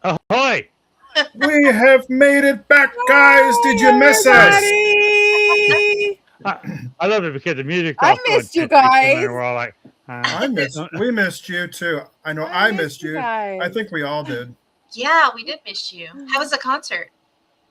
Ahoy! We have made it back, guys. Did you miss us? Everybody! I, I love it because the music's I all so missed you intense and guys. we're all like, We missed you too. I know I I missed missed you you. I guys. think we all did. Yeah, we did miss you. How was the concert?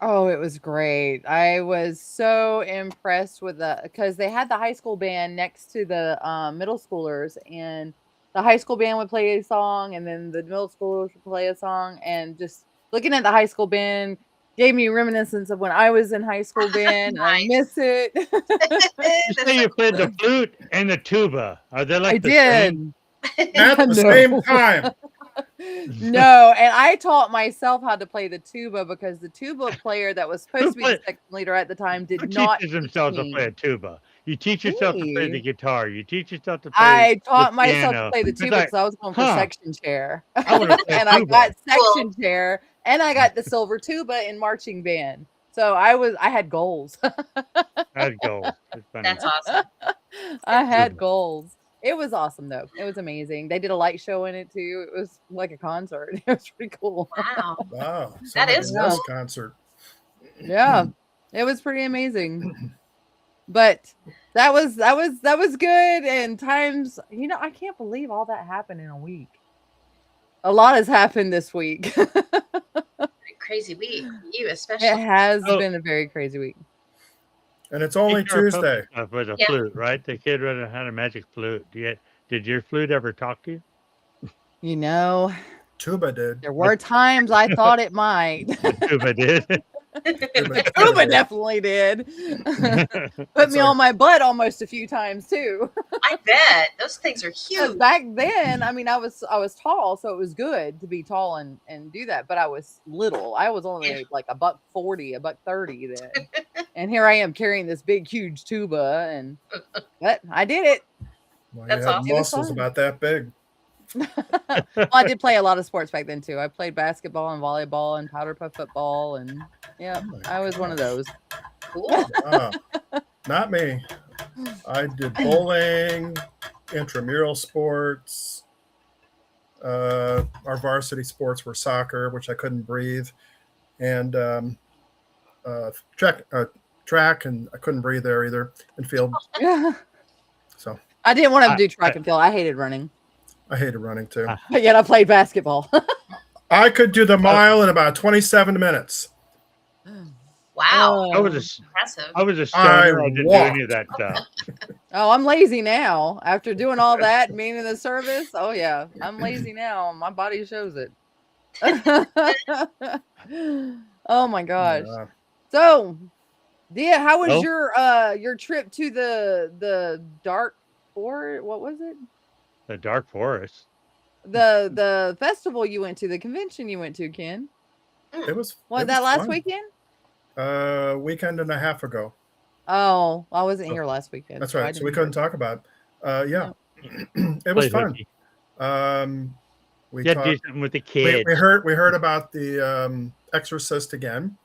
Oh, it was great. I was so impressed with because they had the high school band next to the middle schoolers, and the high school band would play a song, and then the middle schoolers would play a song, and just looking at the high school band gave me reminiscence of when I was in high school band, and I miss Nice. it. you That's say so you played cool. the flute and the tuba. Are they I like the same? did. At the No. same time. No, and I taught myself how to play the tuba because the tuba player that was supposed Who to be the play? section leader at the time Who did not teaches teach themselves to play a me. tuba? You teach yourself to play the Me? guitar. You teach yourself to play I the taught myself to piano. play the It's tuba like, because I was going for huh? section chair. I want to play a And I tuba. got section chair and I got the silver tuba in marching band. So I had goals. I'd go. It's funny. That's awesome. I had Tuba. goals. It was awesome though. It was amazing. They did a light show in it too. It was like a concert. It was pretty cool. Wow. Wow. That Sounds like is a Yeah. Yes cool. concert. Yeah. It was pretty amazing. But that was good, and times, I can't believe all that happened in a week. A lot has happened this week. Pretty crazy week. You It especially. has Oh, been a very crazy week. And it's only HR Tuesday. stuff with a Yeah. flute, right? The kid had a magic flute. Did your flute ever talk to you? You know, Tuba did. there were times I thought it might. The tuba did. Tuba Tuba did. definitely did. Put It's me like on my butt almost a few times too. I bet those things are 'Cause huge. back then, I mean, I was tall, so it was good to be tall and do that. But I was little. I was Yeah. only like a buck 40, a buck 30 then. And here I am carrying this big, huge tuba, but I did it. well, you That's have awesome. It was muscles fun. about that big. Well, I did play a lot of sports back then too. I played basketball and volleyball and powder puff football, and yeah, Oh my I was one of gosh. those. Cool. Wow. Not me. I did bowling, intramural sports. Our varsity sports were soccer, which I couldn't breathe, and track, and I couldn't breathe there either, and field. So I didn't want to I, do track I, and field. I hated running, I hated running too. I, but yet I played basketball. I could do the I, mile in about 27 minutes. Wow. I was Oh. Impressive. I was a I stoner. I didn't do any of walked. that stuff. Oh, I'm lazy now. After doing all that, being in the service, oh yeah, I'm lazy now. My body shows it. Oh my gosh. Yeah. So, Dia, how was Well, your trip to the dark forest? What was it? the dark forest. The festival you went to, the convention you went to, Ken? It was What, it was that last fun. weekend? Weekend and a half ago. Oh, I wasn't So here last weekend, that's so I right. So we didn't hear couldn't it. talk about it. Yeah, No. it was Played fun. hooky. We You had to do talked. something with the We kids. heard about the Exorcist again.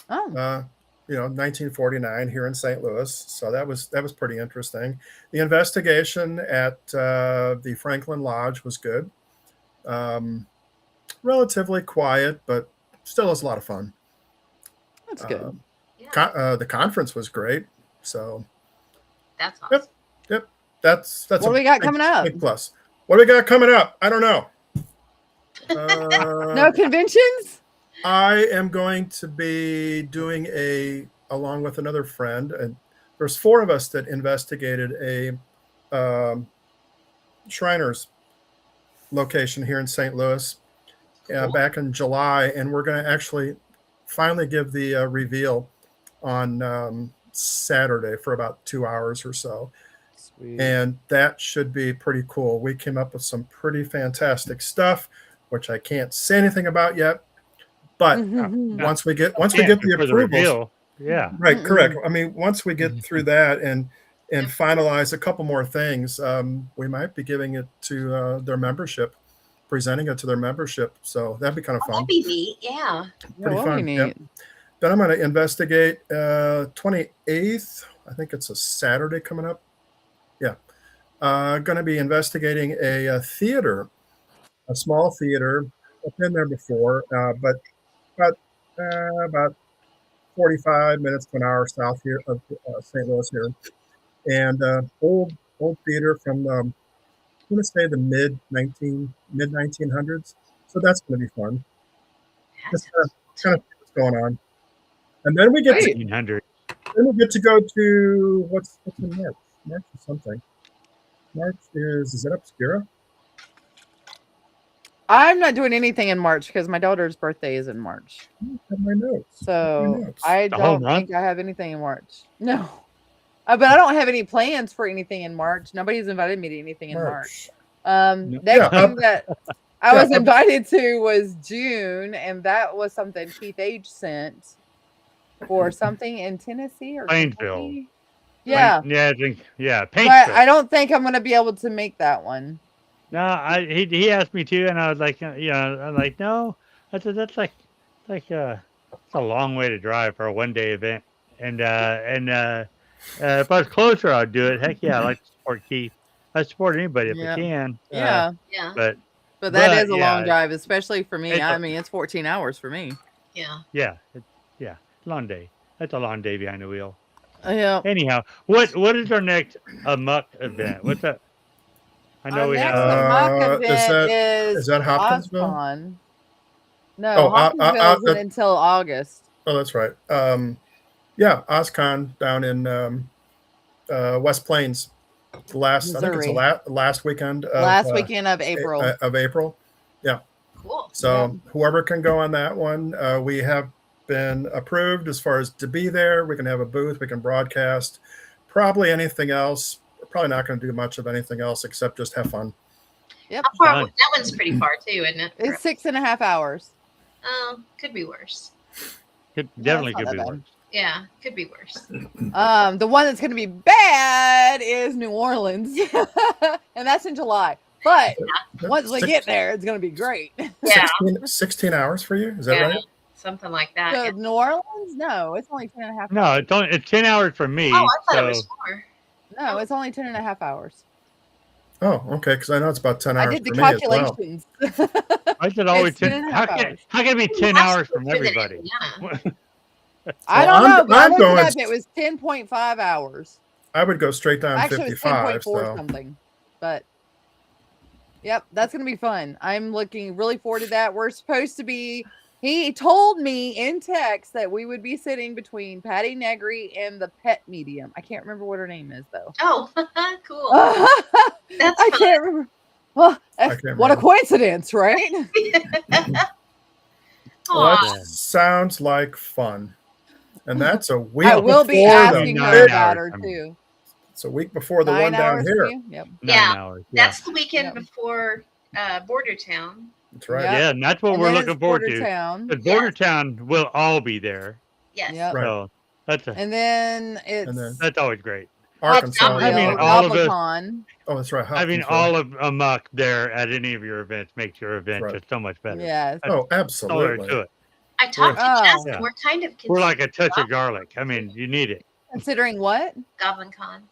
Oh, 1949 here in St. Louis. So that was pretty interesting. The investigation at the Franklin Lodge was good. Um, Relatively quiet, but still was a lot of fun. that's good. Yeah. The conference was great. So That's yep, awesome. yep. That's What a do we got big coming up? big plus. What do we got coming up? I don't know. No conventions? I am going to be doing along with another friend, and there's four of us that investigated a Shriners location here in St. Louis Cool. back in July, and we're going to actually finally give the reveal on Saturday for about 2 hours or so. Sweet. And that should be pretty cool. We came up with some pretty fantastic stuff, which I can't say anything about yet. But Mm-hmm. once we get Yeah, the for the approvals, reveal. Yeah. right, correct. Mm-mm. I mean, once we get through that and finalize a couple more things, we might be giving it to their membership, presenting it to their membership. So that'd be kind of Oh, fun. that'd be neat. Yeah. Yeah, Pretty that'll be fun. Yep. neat. Then I'm going to investigate 28th. I think it's a Saturday coming up. Yeah. Going to be investigating a theater, a small theater I've been there before, but about 45 minutes to an hour south here of St. Louis here, and old theater from I'm going to say the mid 1900s. So that's going to be fun. That Just sounds kind of see what's going on, and then we get to 1900. go to what's in March? March or something. March is it Obscura? I'm not doing anything in March because my daughter's birthday is in March. I don't have my notes. So notes. I The whole don't month? think I have anything in March. No. But I don't have any plans for anything in March. Nobody's invited me to anything in March. No. Next Yeah, thing that I yeah, was invited to was June, and that was something Keith Age sent for something in Tennessee or Plainsville. Kentucky. Yeah. Yeah, I think, yeah, But Paintsville. I don't think I'm gonna be able to make that one. No, he asked me to, and I was like, I'm like, no. I said that's like it's a long way to drive for a 1-day event. And if I was closer, I'd do it. Heck yeah, I like to support Keith. I support anybody if I Yeah. can. Yeah. Yeah. But But that is a long yeah, drive, especially for me. it's I a- mean, it's 14 hours for me. Yeah. yeah, long day. That's a long day behind the wheel. Yeah. Anyhow, what is our next AMOK event? What's that? I know Our we next have. AMOK event is that Hopkinsville? OzCon. No, Oh, Hopkinsville isn't until August. Oh, that's right. Yeah, OzCon down in West Plains. I think it's the last weekend of Last weekend of April. April. Yeah. Cool. So whoever can go on that one, we have been approved as far as to be there. We can have a booth. We can broadcast. Probably anything else. We're probably not going to do much of anything else except just have fun. Yep. How far? Fun. That one's pretty far too, isn't it? It's 6.5 hours. Oh, could be worse. Definitely it's not could be that worse. Yeah, could be worse. The one that's going to be bad is New Orleans, and that's in July. But once we get there, it's going to be great. Yeah. 16 hours for you? Is that right? Something like that. So Yeah. New Orleans? No, it's only 10.5 No, hours. it's 10 hours for me. Oh, I thought so it was more. No, it's only 10.5 hours. Oh, okay. Because I know it's about 10 hours I did the for me as well. calculations. I said always It's 10. 10.5 How can hours. it be 10 That's hours from closer than everybody? Indiana. I Well, don't know, but I I'm looked going- it up. It was 10.5 hours. I would go straight down Actually, it was 55. 10.4 So. something. But yep, that's gonna be fun. I'm looking really forward to that. We're supposed to be. He told me in text that we would be sitting between Patty Negri and the pet medium. I can't remember what her name is though. Oh, cool. That's I fun. can't remember. Well, can't what a remember. coincidence, right? Well, Aw. that sounds like fun. And that's a week I will be before asking the her big, about hours her from you. too. It's a week before the 9 one down hours from here. you? Yep. 9 Yeah, hours. Yeah. That's the weekend Yep. before Border Town. That's right. Yep. Yeah, and that's what And we're then looking it's forward Border to. Town. Because Border Town will all be there. Yes. Yep. Right. So that's And then it's And then that's always great. Arkansas. I mean, Hopkinsville, all of us- Goblicon. Oh, that's right. Having Hopkinsville. all of AMOK there at any of your events makes your event Right. just so much better. Yes. Oh, Similar absolutely. to it. I talked to Oh. Justin. Yeah. We're kind of We're like a touch considering of garlic. I mean, you need it. Considering what? Goblin Con.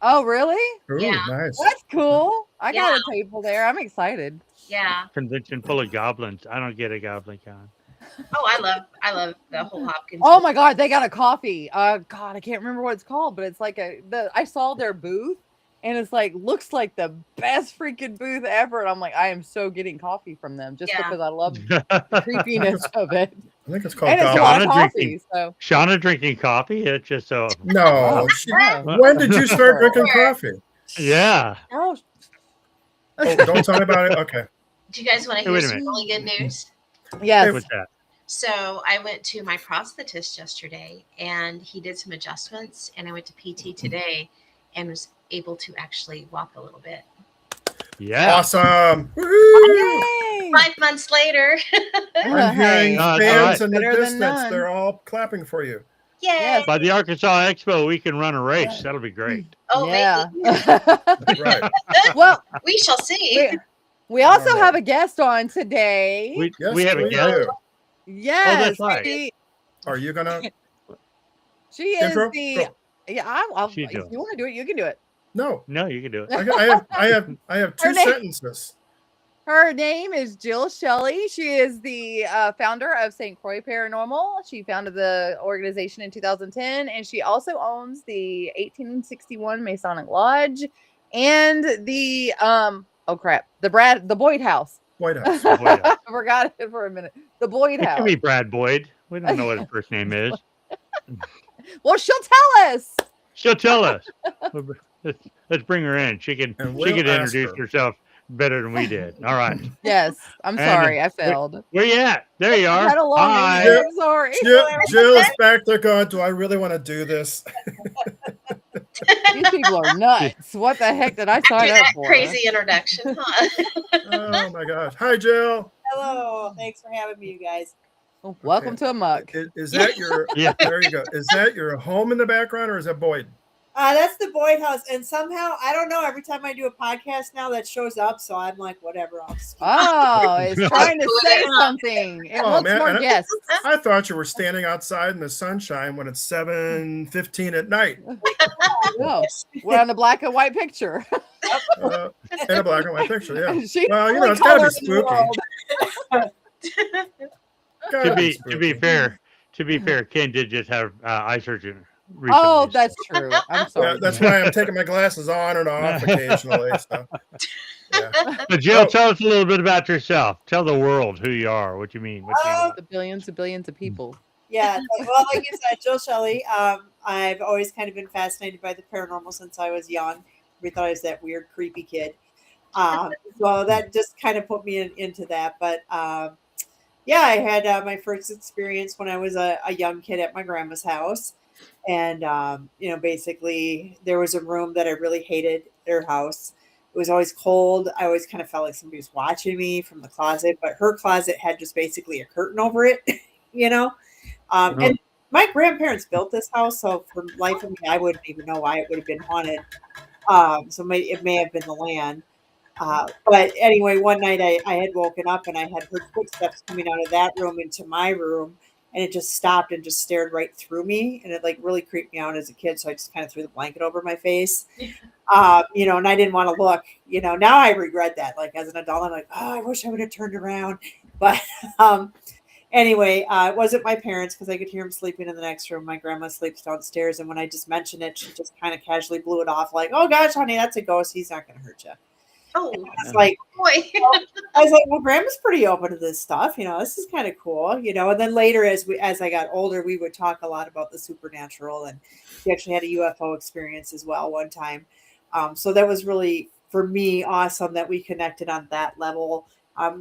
Oh, really? Ooh, Yeah. nice. That's cool. I got Yeah. a table there. I'm excited. Yeah. Convention full of goblins. I don't get a goblin con. Oh, I love the whole Hopkins. Oh my god, they got a coffee. God, I can't remember what it's called, but it's like I saw their booth and it's like looks like the best freaking booth ever. And I'm like, I am so getting coffee from them just Yeah. because I love the creepiness of it. I think it's called And it's a Goblin. lot of Shauna coffee. drinking. So Shauna drinking coffee. It's just so. No. Oh, she- no. when did you start drinking coffee? Yeah. Oh, Oh, don't tell me about it. Okay. Do you guys want to Hey, hear wait a some minute. really good news? yes. What's that? So I went to my prosthetist yesterday and he did some adjustments, and I went to PT today and was able to actually walk a little bit. Yeah. Awesome. Woo-hoo! Yay. 5 months later. I'm hearing Hey, all fans right. in the Better than distance. none. They're all clapping for you. Yay. Yes. By the Arkansas Expo, we can run a race. That'll be great. Oh, yeah. maybe. Right. Well, We shall see. we also All right. have a guest on today. We Yes, have a we guest. do. Yes, right. she Are you gonna she is intro? the Go. yeah. I'll She's if doing you want to do it, you can do it. No. No, you can do it. I have two Her name- sentences. Her name is Jill Shelley. She is the founder of St. Croix Paranormal. She founded the organization in 2010, and she also owns the 1861 Masonic Lodge and the the Boyd House. White House. The Boyd House. I forgot it for a minute. The Boyd It House. could be Brad Boyd. We don't know what his first name is. Well, she'll tell us. She'll tell us. Let's bring her in. She can And she we'll could ask introduce her. herself better than we did. All right. Yes, I'm And, sorry, I failed. Where you at? There you are. Had a long Hi. intro. I'm sorry. Jill's back there going, do I really want to do this? These people are nuts. What the heck did I sign After up that for? crazy introduction, huh? Oh my gosh. Hi, Jill. Hello. Thanks for having me, you guys. Oh, welcome to A.M.O.K. Is that your, Yeah. there you go. Is that your home in the background or is that Boyd? That's the Boyd House. And somehow, I don't know, every time I do a podcast now that shows up. So I'm like, whatever. I'll just Oh, it's trying to say Huh? something. It Oh, wants man, more and guests. I thought you were standing outside in the sunshine when it's 7:15 at night. Oh, we're on a black and white picture. In a black and white picture, yeah. She's Well, the you know, only it's gotta be color in the spooky. world. Gotta To be spooky. fair, Ken did just have eye surgery recently. Oh, that's true. I'm Yeah, sorry. that's why I'm taking my glasses on and off occasionally. So, yeah. So Jill, Oh. tell us a little bit about yourself. Tell the world who you are, what you mean. What you The billions and billions of people. Yeah. Well, like you said, Jill Shelley. I've always kind of been fascinated by the paranormal since I was young. We thought I was that weird, creepy kid. So that just kind of put me into that. But yeah, I had my first experience when I was a young kid at my grandma's house. And, basically there was a room that I really hated at her house. It was always cold. I always kind of felt like somebody was watching me from the closet, but her closet had just basically a curtain over it, you know? And my grandparents built this house. So for the life of me, I wouldn't even know why it would have been haunted. So it may have been the land. But anyway, one night I had woken up and I had heard footsteps coming out of that room into my room, and it just stopped and just stared right through me, and it like really creeped me out as a kid. So I just kind of threw the blanket over my face, and I didn't want to look. Now I regret that. Like as an adult, I'm like, oh, I wish I would have turned around. But anyway, it wasn't my parents because I could hear them sleeping in the next room. My grandma sleeps downstairs, and when I just mentioned it, she just kind of casually blew it off, like, "Oh gosh, honey, that's a ghost. He's not going to hurt you." Oh, It's like, boy. I was like, well, grandma's pretty open to this stuff. This is kind of cool, And then later, as I got older, we would talk a lot about the supernatural, and she actually had a UFO experience as well one time. So that was really for me awesome that we connected on that level.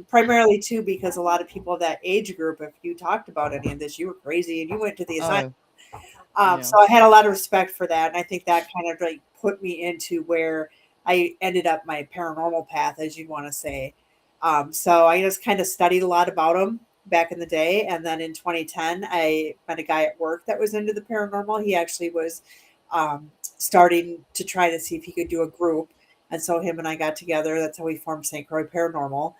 Primarily too because a lot of people of that age group, if you talked about any of this, you were crazy and you went to the asylum. Yeah. So I had a lot of respect for that, and I think that kind of like put me into where I ended up my paranormal path, as you'd want to say. So I just kind of studied a lot about them back in the day. And then in 2010, I met a guy at work that was into the paranormal. He actually was starting to try to see if he could do a group. And so him and I got together. That's how we formed St. Croix Paranormal.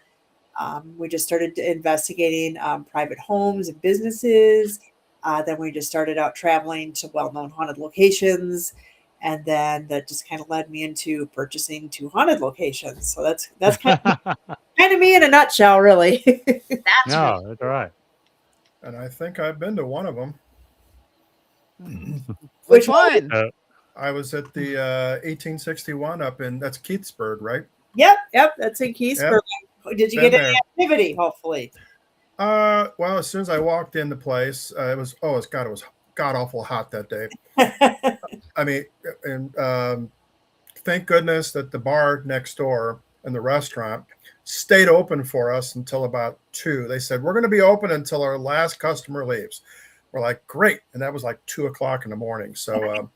We just started investigating private homes and businesses. Then we just started out traveling to well-known haunted locations. And then that just kind of led me into purchasing 2 haunted locations. So that's kind of me in a nutshell, really. That's No, that's all right. And I think I've been to one of them. Which one? I was at the 1861 that's Keithsburg, right? Yep. That's in Keithsburg. Did you Been get any there. activity? Hopefully. Well, as soon as I walked in the place, it was god awful hot that day. I mean, and thank goodness that the bar next door and the restaurant stayed open for us until about 2. They said, we're going to be open until our last customer leaves. We're like, great. And that was like 2:00 in the morning. So,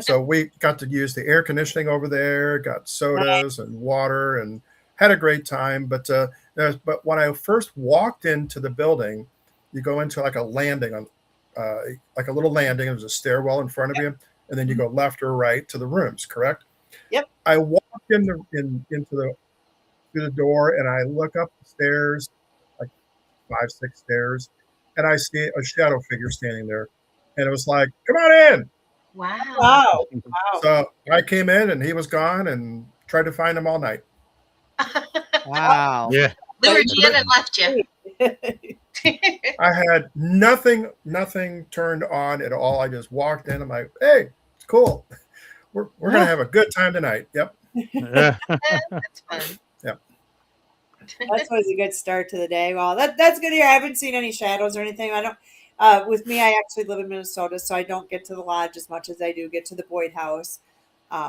so we got to use the air conditioning over there, got sodas and water, and had a great time. But when I first walked into the building, you go into like a landing on, like a little landing. There's a stairwell in front of you, and then you go left or right to the rooms. Correct? Yep. I walked into through the door, and I look up the stairs, like 5, 6 stairs, and I see a shadow figure standing there, and it was like, "Come on in." wow. Wow. So I came in, and he was gone, and tried to find him all night. Wow. Yeah. Lured you in and left you. I had nothing turned on at all. I just walked in. I'm like, hey, it's cool. We're gonna have a good time tonight. Yep. That's fun. Yep. That's always a good start to the day. Well, that's good here. I haven't seen any shadows or anything. I don't. With me, I actually live in Minnesota, so I don't get to the lodge as much as I do get to the Boyd House.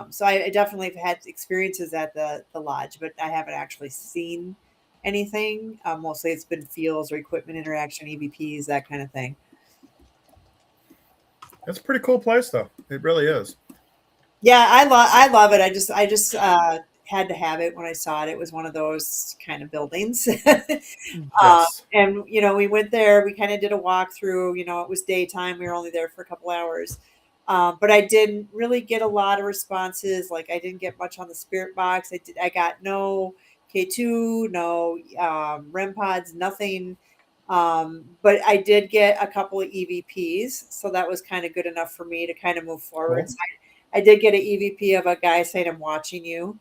So I definitely have had experiences at the lodge, but I haven't actually seen anything. Mostly, it's been feels or equipment interaction, EVPs, that kind of thing. It's a pretty cool place, though. It really is. Yeah, I love it. I just had to have it when I saw it. It was one of those kind of buildings. Yes. And we went there. We kind of did a walkthrough. It was daytime. We were only there for a couple hours, but I didn't really get a lot of responses. Like I didn't get much on the spirit box. I got no K2, no REM pods, nothing. But I did get a couple of EVPs, so that was kind of good enough for me to kind of move forward. Cool. So I did get an EVP of a guy saying, "I'm watching you,"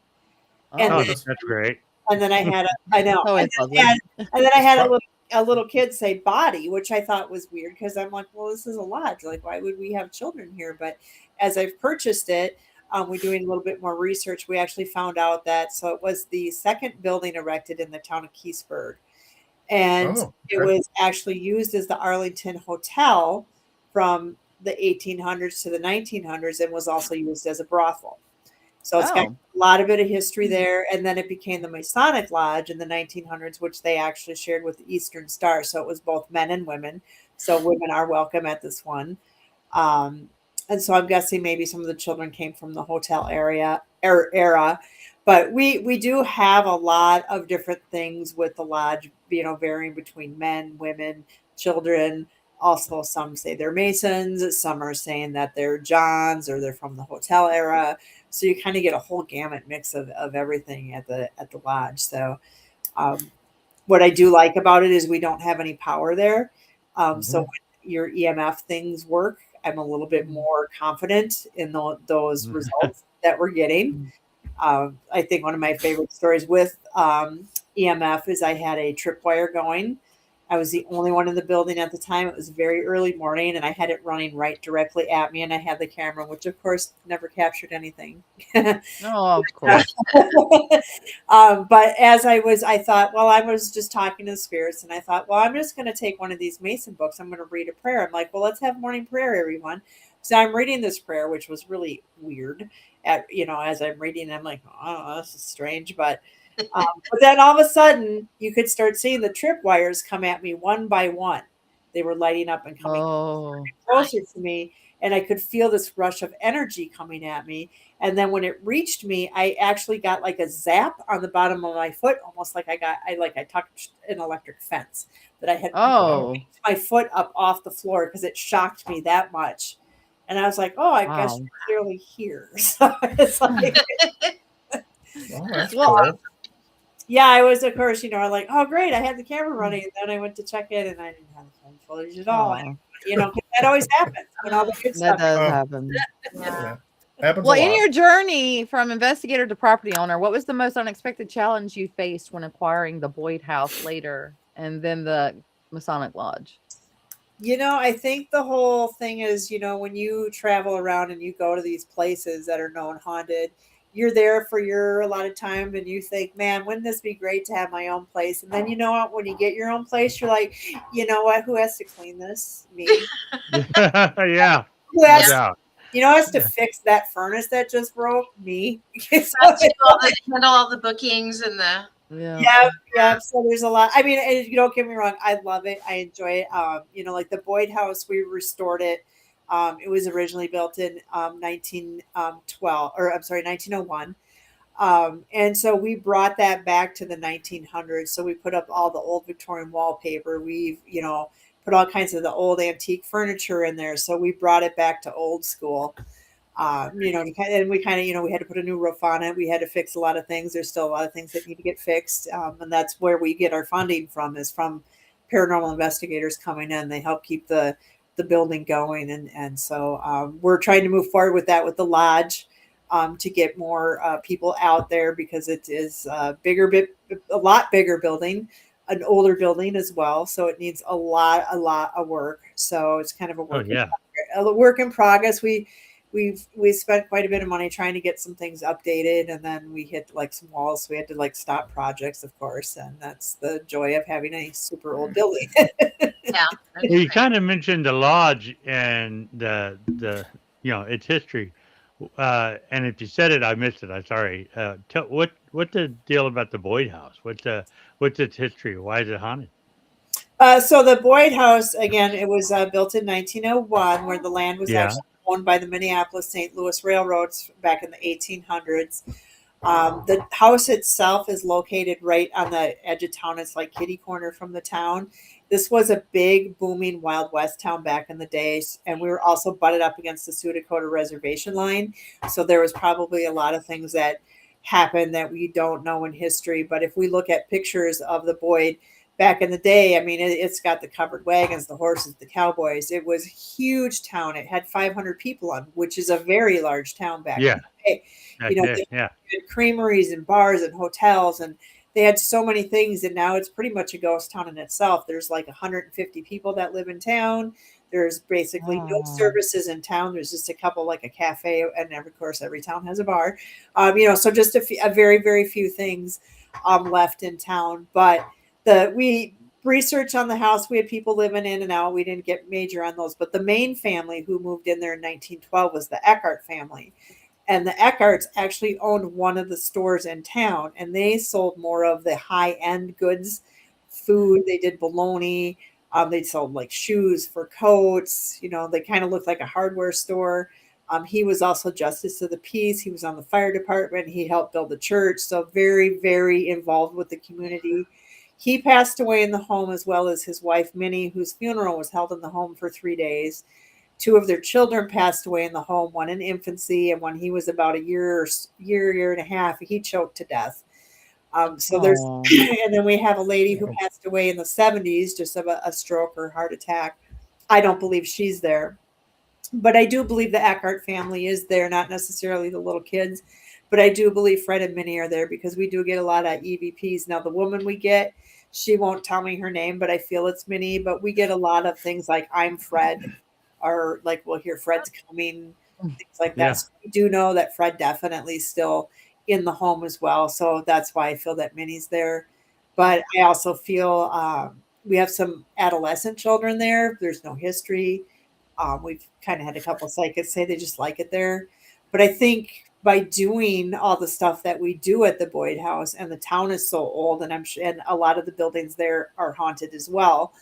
and Oh, Oh, then that's great. I had I know, always lovely. and then I had Well, a little kid say body, which I thought was weird because I'm like, well, this is a lodge. Like, why would we have children here? But as I've purchased it, we're doing a little bit more research. We actually found out that so it was the second building erected in the town of Keysburg, and oh, it okay. was actually used as the Arlington Hotel from the 1800s to the 1900s, and was also used as a brothel. So it's got Oh. a lot of bit of history there. And then it became the Masonic Lodge in the 1900s, which they actually shared with the Eastern Star. So it was both men and women. So women are welcome at this one. Um, and so I'm guessing maybe some of the children came from the hotel era. But we do have a lot of different things with the lodge, varying between men, women, children. Also, some say they're Masons. Some are saying that they're Johns or they're from the hotel era. So you kind of get a whole gamut mix of everything at the lodge. So um, what I do like about it is we don't have any power there. So Mhm. when your EMF things work, I'm a little bit more confident in those results that we're getting. I think one of my favorite stories with EMF is I had a tripwire going. I was the only one in the building at the time. It was very early morning, and I had it running right directly at me. And I had the camera, which of course never captured anything. Oh, of course. But as I thought, well, I was just talking to the spirits, and I thought, well, I'm just going to take one of these Mason books. I'm going to read a prayer. I'm like, well, let's have morning prayer, everyone. So I'm reading this prayer, which was really weird. As I'm reading, I'm like, oh, this is strange. But then all of a sudden, you could start seeing the tripwires come at me one by one. They were lighting up and coming Oh. closer to me, and I could feel this rush of energy coming at me. And then when it reached me, I actually got like a zap on the bottom of my foot, almost like I touched an electric fence that I had Oh. my foot up off the floor because it shocked me that much. And I was like, oh, I guess Wow. you're clearly here. So it's like, Oh, that's Well, cool. yeah, I was, of course, I'm like, oh, great, I had the camera running. And then I went to check in and I didn't have the phone footage at all. Oh, 'Cause that always happens when all the good that stuff. does Oh, happen. Yeah. yeah. Happens a Well, in lot. your journey from investigator to property owner, what was the most unexpected challenge you faced when acquiring the Boyd House later and then the Masonic Lodge? I think the whole thing is, when you travel around and you go to these places that are known haunted, you're there for your allotted time and you think, man, wouldn't this be great to have my own place? And then, what, when you get your own place, you're like, you know what, who has to clean this? Me. Yeah, Who no has, doubt. has to fix that furnace that just broke? Me. So Has to handle all the bookings and the Yeah. yeah. So there's a lot. I mean, and you don't get me wrong. I love it. I enjoy it. Like the Boyd House, we restored it. It was originally built in 1912, or I'm sorry, 1901. And so we brought that back to the 1900s. So we put up all the old Victorian wallpaper. We've, put all kinds of the old antique furniture in there. So we brought it back to old school. And we kind of, we had to put a new roof on it. We had to fix a lot of things. There's still a lot of things that need to get fixed. And that's where we get our funding from, is from paranormal investigators coming in. They help keep the building going. And so we're trying to move forward with that with the lodge. to get more people out there, because it is a lot bigger building, an older building as well. So it needs a lot of work. So it's kind of Oh yeah. a work in progress. We spent quite a bit of money trying to get some things updated, and then we hit like some walls. So we had to like stop projects, of course, and that's the joy of having a super old building. Yeah. Well, you kind of mentioned the lodge and the its history, and if you said it, I missed it. I'm sorry. What's the deal about the Boyd House? What's its history? Why is it haunted? So the Boyd House, again, it was built in 1901, where the land was Yeah. actually owned by the Minneapolis St. Louis Railroads back in the 1800s. The house itself is located right on the edge of town. It's like kitty corner from the town. This was a big, booming Wild West town back in the days, and we were also butted up against the Sioux Dakota reservation line. So there was probably a lot of things that happened that we don't know in history. But if we look at pictures of the Boyd back in the day, I mean, it's got the covered wagons, the horses, the cowboys. It was a huge town. It had 500 people on, which is a very large town back in Yeah. the day. Back They there. Yeah. had creameries and bars and hotels, and they had so many things. And now it's pretty much a ghost town in itself. There's like 150 people that live in town. There's basically no services in town. There's just a couple, like a cafe, and of course, every town has a bar. So just a very, very few things left in town. But we research on the house, we had people living in and out. We didn't get major on those, but the main family who moved in there in 1912 was the Eckhart family. And the Eckharts actually owned one of the stores in town, and they sold more of the high end goods, food. They did bologna. They sold like shoes for coats. They kind of looked like a hardware store. He was also justice of the peace. He was on the fire department. He helped build the church. So very, very involved with the community. He passed away in the home, as well as his wife, Minnie, whose funeral was held in the home for 3 days. Two of their children passed away in the home, one in infancy, and when he was about a year and a half, he choked to death. So there's, and then we have a lady who passed away in the 70s, just of a stroke or heart attack. I don't believe she's there, but I do believe the Eckhart family is there, not necessarily the little kids, but I do believe Fred and Minnie are there, because we do get a lot of EVPs. Now, the woman we get, she won't tell me her name, but I feel it's Minnie. But we get a lot of things like "I'm Fred," or like we'll hear "Fred's coming," things like that. Yeah. So we do know that Fred definitely still in the home as well. So that's why I feel that Minnie's there. But I also feel we have some adolescent children there. There's no history. We've kind of had a couple psychics say they just like it there. But I think by doing all the stuff that we do at the Boyd House, and the town is so old, and and a lot of the buildings there are haunted as well.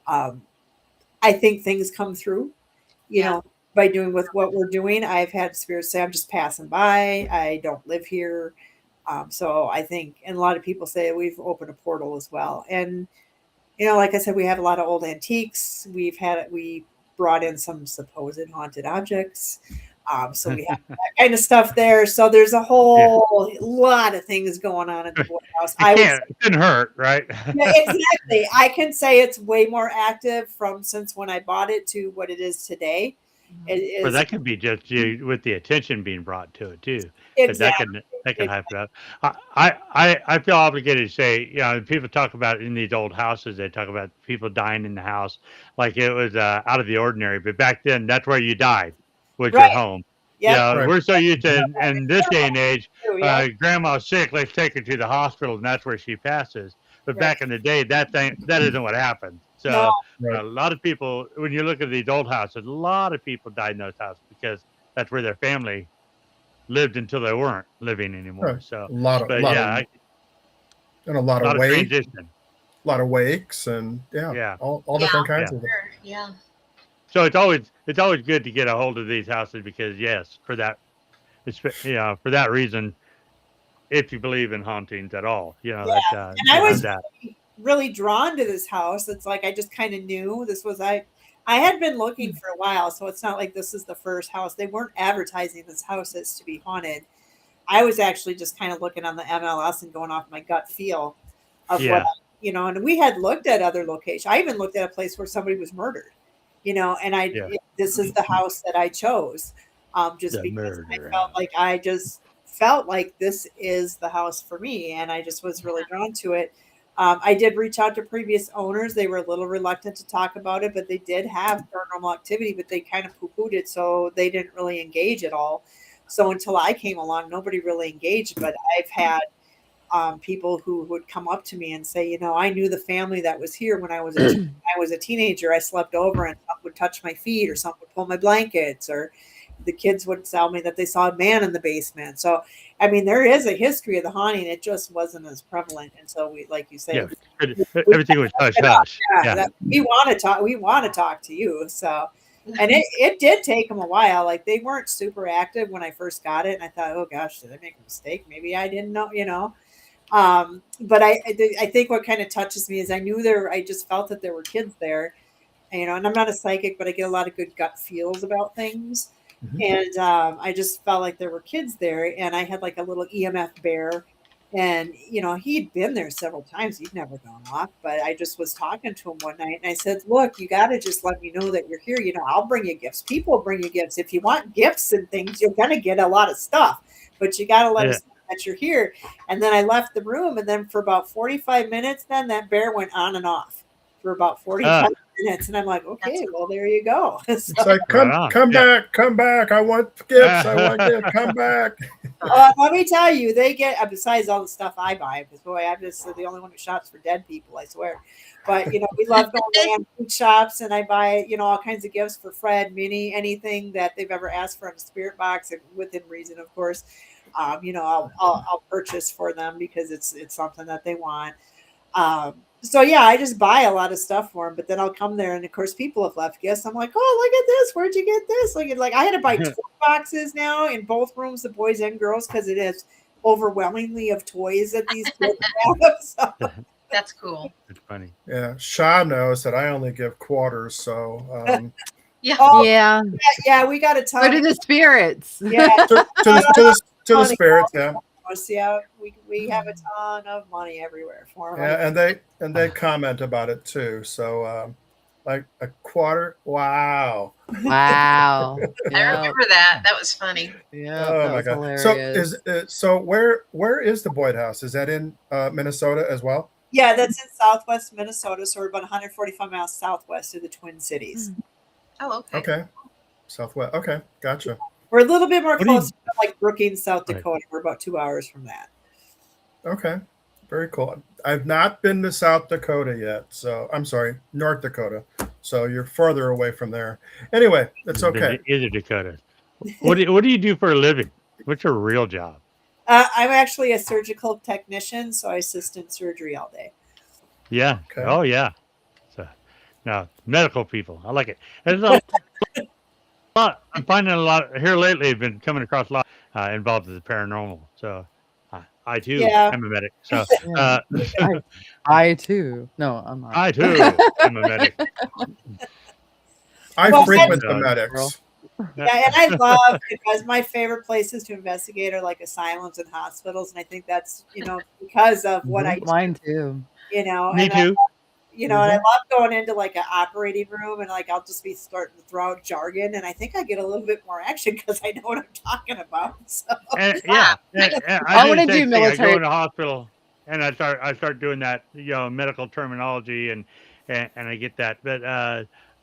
I think things come through, by doing with what we're doing. I've had spirits say, "I'm just passing by. I don't live here." So I think, and a lot of people say we've opened a portal as well. And like I said, we have a lot of old antiques. We brought in some supposed haunted objects. So we have that kind of stuff there. So there's a whole lot of things going on at the Boyd House. It couldn't hurt, right? Yeah, exactly. I can say it's way more active since when I bought it to what it is today. It is Or that could be just you with the attention being brought to it too. But exactly. that can hype it up. I feel obligated to say, people talk about in these old houses, they talk about people dying in the house like it was out of the ordinary. But back then, that's where you died, was your Right. home. Yep. Right. We're so used to in this day and age, Yeah. grandma's sick, let's take her to the hospital, and that's where she passes. But Right. back in the day, that isn't what happened. So No. Right. a lot of people, when you look at these old houses, a lot of people died in those houses because that's where their family lived until they weren't living anymore. Right. So, A lot of transition. a lot of wakes, and all different kinds of it. Sure. Yeah. So it's always good to get a hold of these houses because for that reason, if you believe in hauntings at all, And I was really drawn to this house. It's like I just kind of knew this was I had been looking for a while, so it's not like this is the first house. They weren't advertising this house as to be haunted. I was actually just kind of looking on the MLS and going off my gut feel of what and we had looked at other locations. I even looked at a place where somebody was murdered, and this is the house that I chose. just The because murder I just felt like this is the house for me, and I just was really drawn to it. I did reach out to previous owners. They were a little reluctant to talk about it, but they did have paranormal activity, but they kind of poo-pooed it, so they didn't really engage at all. So until I came along, nobody really engaged. But I've had people who would come up to me and say, I knew the family that was here when I was a teenager. I slept over and someone would touch my feet or someone would pull my blankets, or the kids would tell me that they saw a man in the basement. So, I mean, there is a history of the haunting. It just wasn't as prevalent until we, like you say, Yeah, everything was hush hush. Yeah. We want to talk. We want to talk to you. So, and it did take them a while. Like they weren't super active when I first got it, and I thought, oh gosh, did I make a mistake? Maybe I didn't know. But I think what kind of touches me is I just felt that there were kids there, and I'm not a psychic, but I get a lot of good gut feels about things. And I just felt like there were kids there, and I had like a little EMF bear, and he'd been there several times. He'd never gone off, but I just was talking to him one night, and I said, "Look, you got to just let me know that you're here. I'll bring you gifts. People bring you gifts. If you want gifts and things, you're gonna get a lot of stuff, but you got to let us know that you're here." And then I left the room, and then for about 45 minutes, then that bear went on and off for about 45 minutes, and I'm like, okay, well, there you go. It's like, come back. I want gifts. Come back. Let me tell you, they get, besides all the stuff I buy, because boy, I'm just the only one who shops for dead people, I swear. But we love going to antique shops, and I buy all kinds of gifts for Fred, Minnie, anything that they've ever asked for in a spirit box, and within reason, of course. I'll purchase for them because it's something that they want. So yeah, I just buy a lot of stuff for them, but then I'll come there, and of course, people have left gifts. I'm like, oh, look at this! Where'd you get this? Like I had to buy 2 boxes now in both rooms, the boys and girls, because it is overwhelmingly of toys that these kids have. So. That's cool. It's funny. Yeah, Shaw knows that I only give quarters, so Yeah. Yeah, we got to talk. So do the spirits. Yeah, to the spirits. Yeah. Yeah, we have a ton of money everywhere for them. Yeah, and they comment about it too. So like a quarter. Wow. Wow. I remember that. That was funny. Yeah. Oh my God. Hilarious. So where is the Boyd House? Is that in Minnesota as well? Yeah, that's in southwest Minnesota. So we're about 145 miles southwest of the Twin Cities. Oh, okay. Okay. Southwest. Okay, gotcha. We're a little bit more close to like Brookings, South Dakota. We're about 2 hours from that. Okay. Very cool. I've not been to South Dakota yet. So I'm sorry, North Dakota. So you're further away from there. Anyway, it's okay. Either Dakota. What do you do for a living? What's your real job? I'm actually a surgical technician, so I assist in surgery all day. Yeah. Okay. Oh yeah. So now medical people. I like it. There's a lot. I'm finding a lot here lately. I've been coming across a lot involved with the paranormal. So I too am a medic. So I too. No, I'm not. I too am a medic. I frequent the medics. Yeah, and I love, because my favorite places to investigate are like asylums and hospitals, and I think that's because of what I do. Mine too. Me too. And I love going into like an operating room, and like I'll just be starting to throw out jargon, and I think I get a little bit more action because I know what I'm talking about. So. I want to do military. I go in a hospital and I start doing that medical terminology and I get that, but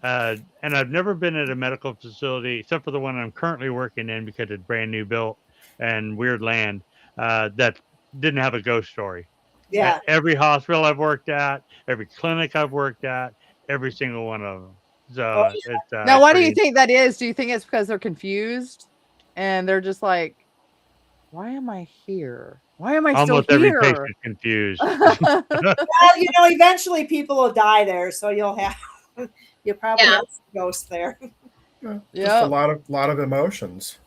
and I've never been at a medical facility except for the one I'm currently working in because it's brand new built and weird land that didn't have a ghost story. Yeah. Every hospital I've worked at, every clinic I've worked at, every single one of them. So it's now, what do you think that is? Do you think it's because they're confused and they're just like, why am I here? Why am I still here? Almost every patient's confused. Well, eventually people will die there, so you'll probably have some ghosts there. Just a lot of emotions.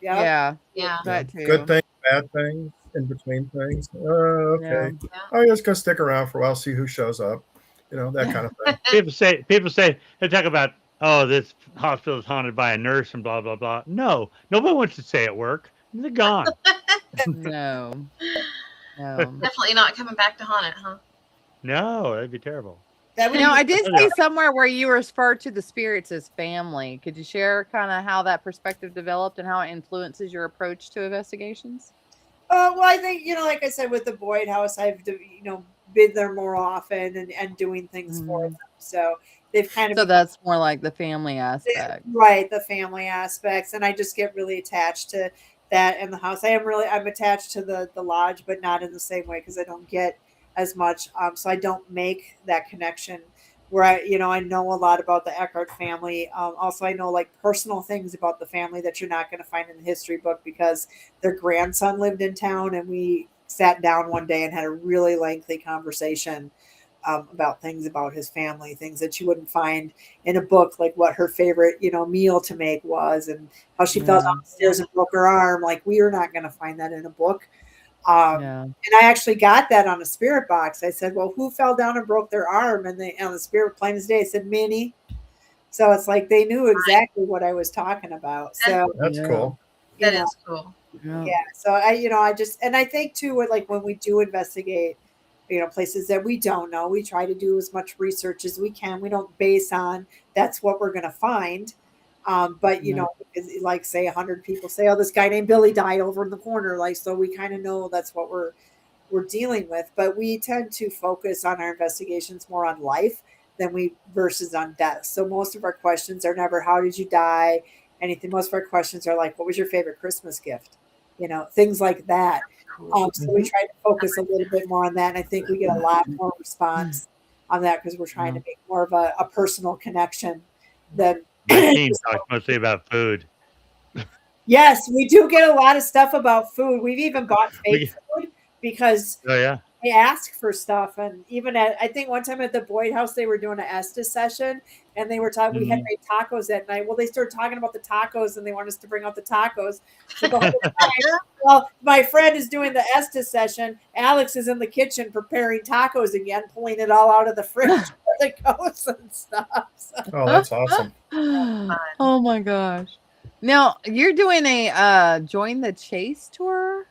Yeah. That too. Good things, bad things, in between things. Okay. Yeah. I'm just gonna stick around for a while, see who shows up. That kind of thing. People say they talk about, oh, this hospital is haunted by a nurse and blah blah blah. No, nobody wants to stay at work. They're gone. No. Definitely not coming back to haunt it, huh? No, that'd be terrible. That would Now, be I did Yeah. see somewhere where you refer to the spirits as family. Could you share kind of how that perspective developed and how it influences your approach to investigations? well, I think, like I said, with the Boyd House, I've, been there more often and doing things for them. Mm. So they've kind of So become that's more like the family aspect. right, the family aspects. And I just get really attached to that in the house. I'm attached to the lodge, but not in the same way because I don't get as much. So I don't make that connection where I know a lot about the Eckhart family. Also, I know like personal things about the family that you're not going to find in the history book because their grandson lived in town and we sat down one day and had a really lengthy conversation about things about his family, things that you wouldn't find in a book, like what her favorite, meal to make was and how she fell Yeah. downstairs and broke her arm. Like we are not going to find that in a book. Yeah. And I actually got that on a spirit box. I said, well, who fell down and broke their arm? And on the spirit plain as day, I said, Minnie. So it's like they knew exactly what I was talking about. So, That's Yeah. cool. you That know, is cool. Yeah. yeah. So I just, and I think too, like when we do investigate, places that we don't know, we try to do as much research as we can. We don't base on that's what we're going to find. But Yeah. because like say 100 people say, oh, this guy named Billy died over in the corner. Like, so we kind of know that's what we're dealing with, but we tend to focus on our investigations more on life than we versus on death. So most of our questions are never how did you die, anything. Most of our questions are like what was your favorite Christmas gift, things like that. Cool. So we try to focus a little bit more on that, and I think we get a lot more response on that because we're trying to make more of a personal connection than My team talks mostly about food. yes, we do get a lot of stuff about food. We've even bought fake We- food because Oh yeah. they ask for stuff. And even I think one time at the Boyd House, they were doing an Estes session and they were talking, we had made tacos that night. Well, they started talking about the tacos and they want us to bring out the tacos. So the whole time, well, my friend is doing the Estes session. Alex is in the kitchen preparing tacos again, pulling it all out of the fridge for the ghosts and stuff. So. Oh, that's awesome. Oh my gosh. Now you're doing a join the chase tour?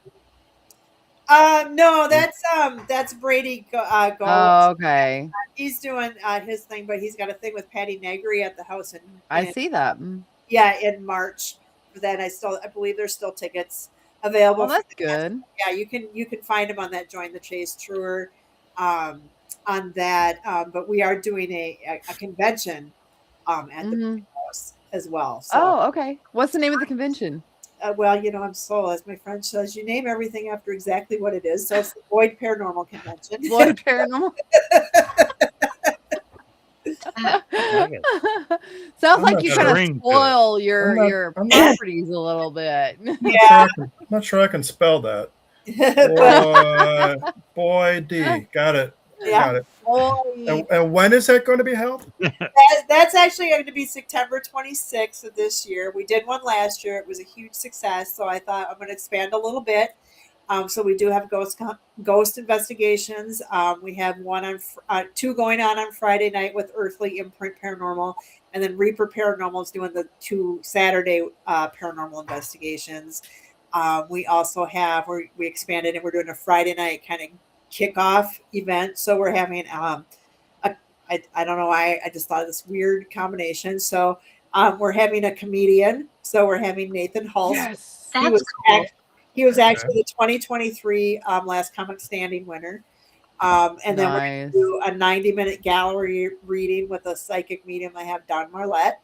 No, that's Brady Gold. Oh, okay. He's doing his thing, but he's got a thing with Patty Negri at the house I see that. in March for that. I believe there's still tickets available. Oh, For that's the guests. good. Yeah, you can find him on that Join the Chase tour, on that. But we are doing a convention at the house as well. So, Oh, okay. What's the name of the convention? well, I'm so as my friend says, you name everything after exactly what it is. So it's the Boyd Paranormal Convention. Boyd Paranormal. Sounds I'm like not you sure. kind of Ring to it. spoil your I'm not- properties a little bit. Yeah. Not sure I can spell that. Boy D. Got it. Yeah. Got it. Boyd. And when is that going to be held? That's actually going to be September 26th of this year. We did one last year. It was a huge success. So I thought I'm going to expand a little bit. So we do have ghost investigations. We have two going on Friday night with Earthly Imprint Paranormal, and then Reaper Paranormal is doing the 2 Saturday paranormal investigations. We also have we expanded and we're doing a Friday night kind of kickoff event. So we're having I don't know why I just thought of this weird combination. So we're having a comedian. So we're having Nathan Hulse. Yes. That's cool. He was actually the 2023 Last Comic Standing winner. And then we're going to do a 90-minute gallery reading with a psychic medium I have, Don Marlette.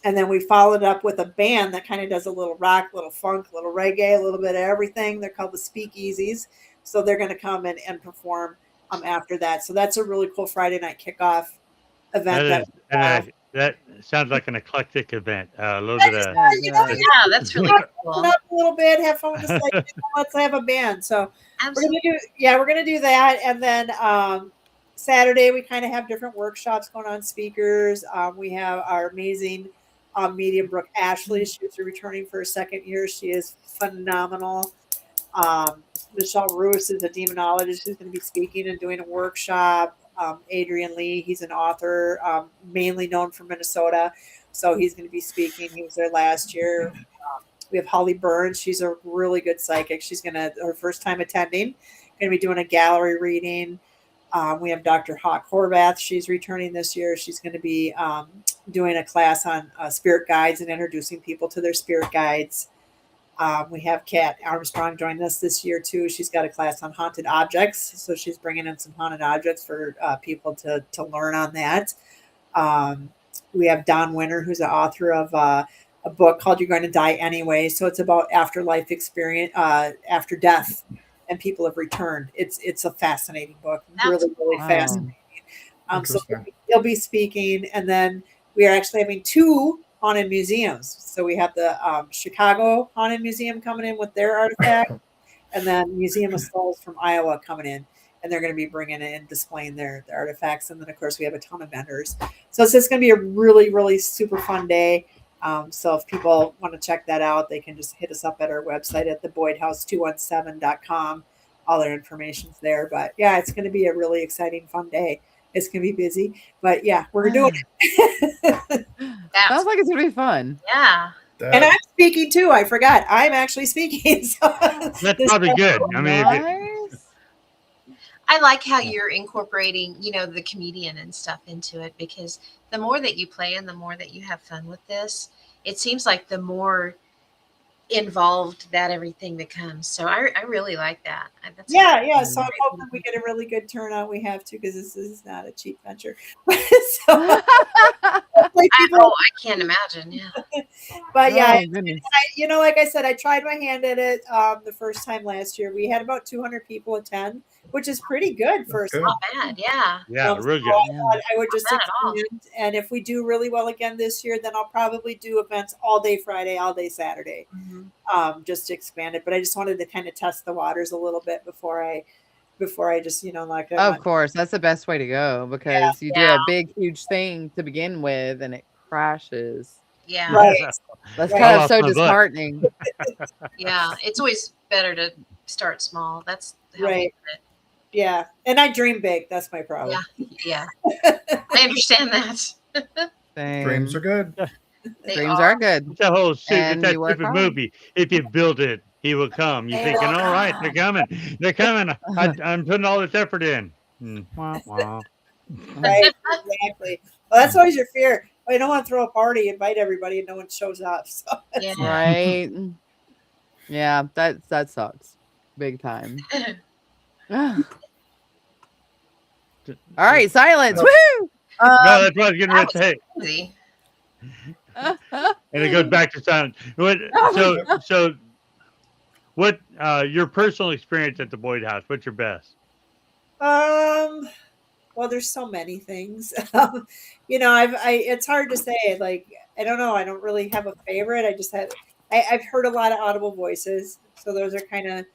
And then we followed up with a band that kind of does a little rock, little funk, little reggae, a little bit of everything. They're called the Speakeasies. So they're going to come in and perform after that. So that's a really cool Friday night kickoff event. That sounds like an eclectic event. A little bit of Yeah, that's really cool. Up a little bit, have fun with the psychic. Let's have a band. So Absolutely. we're gonna do that, and then Saturday we kind of have different workshops going on. Speakers. We have our amazing medium Brooke Ashley. She's returning for her second year. She is phenomenal. Michelle Roos is a demonologist who's going to be speaking and doing a workshop. Adrian Lee, he's an author, mainly known from Minnesota, so he's going to be speaking. He was there last year. We have Holly Burns. She's a really good psychic. She's her first time attending, going to be doing a gallery reading. We have Dr. Hawk Horvath. She's returning this year. She's going to be doing a class on spirit guides and introducing people to their spirit guides. We have Kat Armstrong joining us this year too. She's got a class on haunted objects, so she's bringing in some haunted objects for people to learn on that. We have Don Winter, who's the author of a book called "You're Going to Die Anyway." So it's about afterlife experience, after death, and people have returned. It's a fascinating book, really Wow. fascinating. So Interesting. he'll be speaking, and then we are actually having 2 haunted museums. So we have the Chicago Haunted Museum coming in with their artifact, and then Museum of Souls from Iowa coming in, and they're going to be bringing in and displaying their artifacts. And then, of course, we have a ton of vendors. So it's just going to be a really, really super fun day. So if people want to check that out, they can just hit us up at our website at theboydhouse217.com. All their information's there. But yeah, it's going to be a really exciting, fun day. It's going to be busy, but yeah, we're doing it. Sounds like it's gonna be fun. Yeah. And I'm speaking too. I forgot. I'm actually speaking. So That's probably good. I mean, if it, Nice. I like how you're incorporating, the comedian and stuff into it, because the more that you play and the more that you have fun with this, it seems like the more involved that everything becomes. So I really like that. That's yeah. So I'm hoping we get a really good turnout. We have to, because this is not a cheap venture. So hopefully people. I can't imagine. Yeah. But yeah, Oh, goodness. like I said, I tried my hand at it the first time last year. We had about 200 people attend, which is pretty good for That's good. Not bad. Yeah. yeah, so real good. I thought I would just Not bad at all. expand, and if we do really well again this year, then I'll probably do events all day Friday, all day Saturday, just to expand it. But I just wanted to kind of test the waters a little bit before I just like Of course, that's the best way to go, because you do Yeah. a big, huge thing to begin with, and it crashes. Yeah. right. That's Right. kind Off of so my butt. disheartening. Yeah. It's always better to start small. That's how we Right. did it. Yeah, and I dream big. That's my problem. Yeah. I understand that. Dreams are Same. good. They Dreams are good. It's that whole it's And that you work stupid hard. movie. If you build it, he will come. You're He thinking, will all right, they're coming. They're coming. I'm putting all this effort in. Wah, wah. Right, exactly. Well, that's always your fear. I don't want to throw a party, invite everybody, and no one shows up. So Yeah. Right. Yeah, that sucks. Big time. All right, silence. Woo! No, that's what I was getting ready to say. Easy. And it goes back to silence. So what your personal experience at the Boyd House? What's your best? well, there's so many things. It's hard to say. Like, I don't know. I don't really have a favorite. I've heard a lot of audible voices, so those are kind of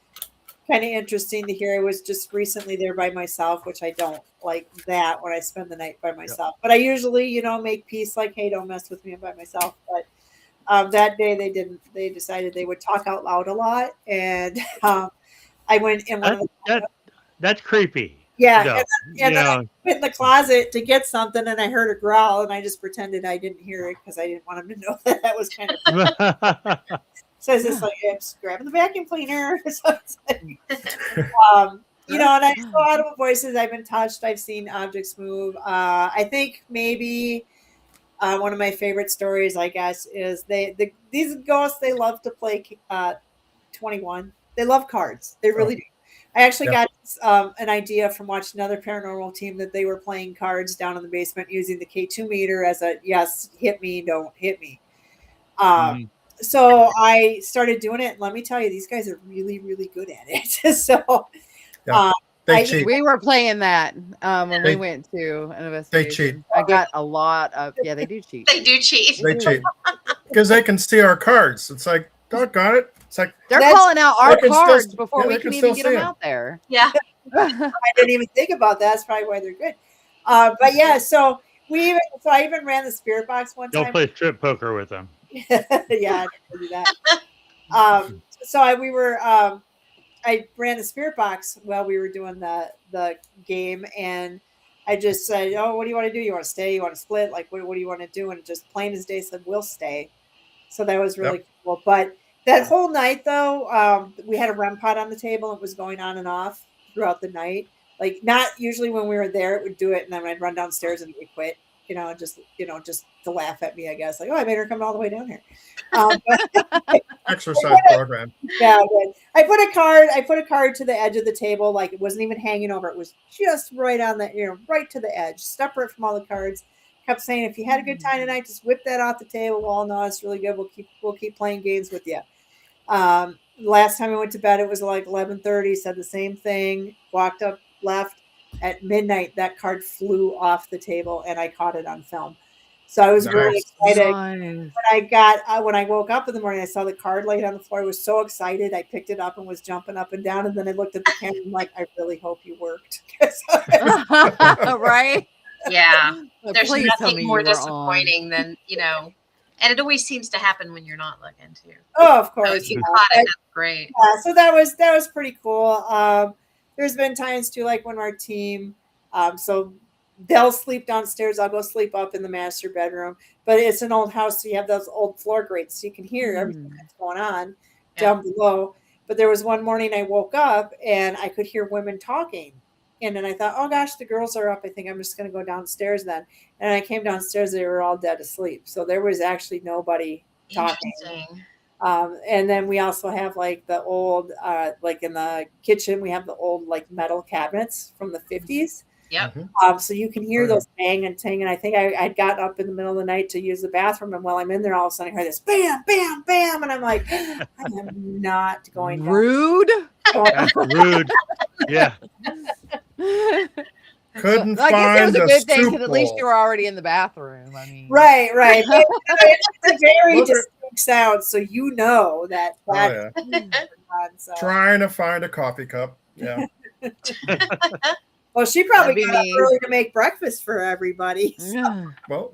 interesting to hear. I was just recently there by myself, which I don't like that when I spend the night by myself. But I usually, make peace. Like, hey, don't mess with me. I'm by myself. But that day they didn't. They decided they would talk out loud a lot, and I went in one of the. That's creepy. Yeah, No, and then I went in the closet to get something, and I heard a growl, and I just pretended I didn't hear it because I didn't want him to know that was kind of. So it's just like, I'm just grabbing the vacuum cleaner. So it's like, and I saw audible voices. I've been touched. I've seen objects move. I think maybe one of my favorite stories, I guess, is these ghosts. They love to play 21. They love cards. They really do. I actually got an idea from watching another paranormal team that they were playing cards down in the basement using the K2 meter as a yes, hit me, don't hit me. So I started doing it, and let me tell you, these guys are really, really good at it. So they cheat. We were playing that when we went to an investigation. cheat. I got a lot of they do cheat. They do cheat. They cheat because they can see our cards. It's like, doggone it. It's like They're calling out our cards before yeah, we they can can even still get them see 'em. out there. Yeah. I didn't even think about that. That's probably why they're good. But yeah, so I even ran the spirit box one Don't time. play strip poker with them. Yeah, I didn't do that. So I ran the spirit box while we were doing the game, and I just said, "Oh, what do you want to do? You want to stay? You want to split? Like, what do you want to do?" And just plain as day said, "We'll stay." So that was really cool. But that whole night, though, we had a REM pod on the table. It was going on and off throughout the night. Like not usually when we were there, it would do it, and then I'd run downstairs and we quit. Just to laugh at me, I guess. Like, oh, I made her come all the way down here. But Exercise program. yeah, I put a card to the edge of the table, like it wasn't even hanging over. It was just right on the, right to the edge, separate from all the cards. Kept saying, if you had a good time tonight, just whip that off the table. Well, no, it's really good. We'll keep playing games with you. Last time I went to bed, it was like 11:30. Said the same thing. Walked up, left at midnight. That card flew off the table, and I caught it on film. So I was really excited. When I woke up in the morning, I saw the card laid on the floor. I was so excited. I picked it up and was jumping up and down. And then I looked at the camera and I'm like, I really hope you worked. Right? Yeah. There's Please tell nothing me more you were on. disappointing than, and it always seems to happen when you're not looking too. Oh, of So course. if you caught it, that's great. Yeah, so that was pretty cool. There's been times too, like when our team, so they'll sleep downstairs. I'll go sleep up in the master bedroom. But it's an old house, so you have those old floor grates, so you can hear everything that's going on down below. But there was one morning I woke up and I could hear women talking. And then I thought, oh gosh, the girls are up. I think I'm just going to go downstairs then. And I came downstairs, they were all dead asleep. So there was actually nobody talking. Interesting. And then we also have like the old, like in the kitchen, we have the old like metal cabinets from the 50s. Yep. So you can hear those bang and ting. And I think I'd gotten up in the middle of the night to use the bathroom. And while I'm in there, all of a sudden I hear this bam, bam, bam. And I'm like, I am not going down. Rude. That's rude. Yeah. Couldn't I guess it was find a a good thing soup because at least bowl. you were already in the bathroom. I mean, Right. It's a very Look at- distinct sound. So you know that. Oh, yeah. So. Trying to find a coffee cup. Yeah. Well, she probably That'd be got up me. early to make breakfast for everybody. So. Yeah. Well,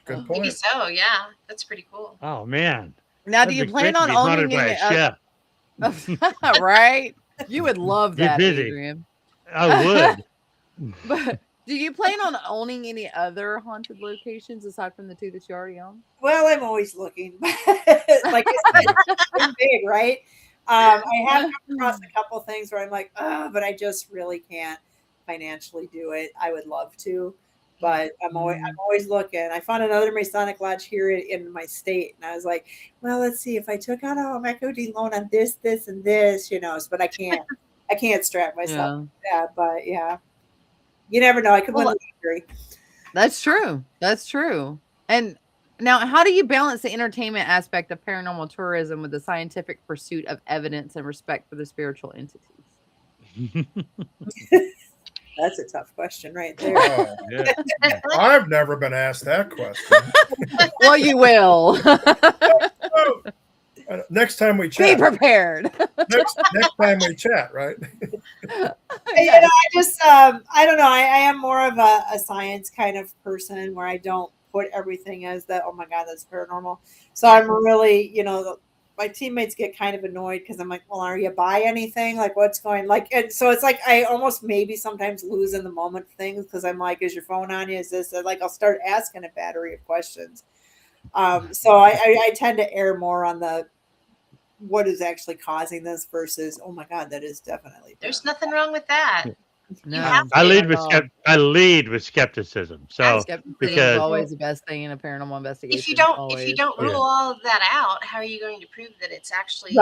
good Maybe point. so, yeah. That's pretty cool. Oh man. Now, do That'd you be plan great to on be haunted owning by a any? chef. Right? You would love You're that, busy. Adrian. I would. But do you plan on owning any other haunted locations aside from the two that you already own? Well, I'm always looking. Like I said, it's big, right? I have come across a couple things where I'm like, oh, but I just really can't financially do it. I would love to, but I'm always looking. I found another Masonic lodge here in my state, and I was like, well, let's see if I took out an equity loan on this, and this, but I can't strap myself. Yeah, but yeah, you never know. I could win the lottery. That's true. That's true. And now, how do you balance the entertainment aspect of paranormal tourism with the scientific pursuit of evidence and respect for the spiritual entities? That's a tough question right there. Oh, yeah. I've never been asked that question. Well, you will. Oh, next time we Be chat. prepared. Next time we chat, right? I just I don't know. I am more of a science kind of person where I don't put everything as that. Oh my God, that's paranormal. So I'm really, my teammates get kind of annoyed because I'm like, well, are you buy anything? Like, what's going like? And so it's like I almost maybe sometimes lose in the moment things because I'm like, is your phone on you? Is this like I'll start asking a battery of questions. So I tend to err more on the what is actually causing this versus oh my God, that is definitely There's nothing wrong with that. No, have I lead with skepticism. So skepticism because is always the best thing in a paranormal investigation. If you don't rule all of that out, how are you going to prove that it's actually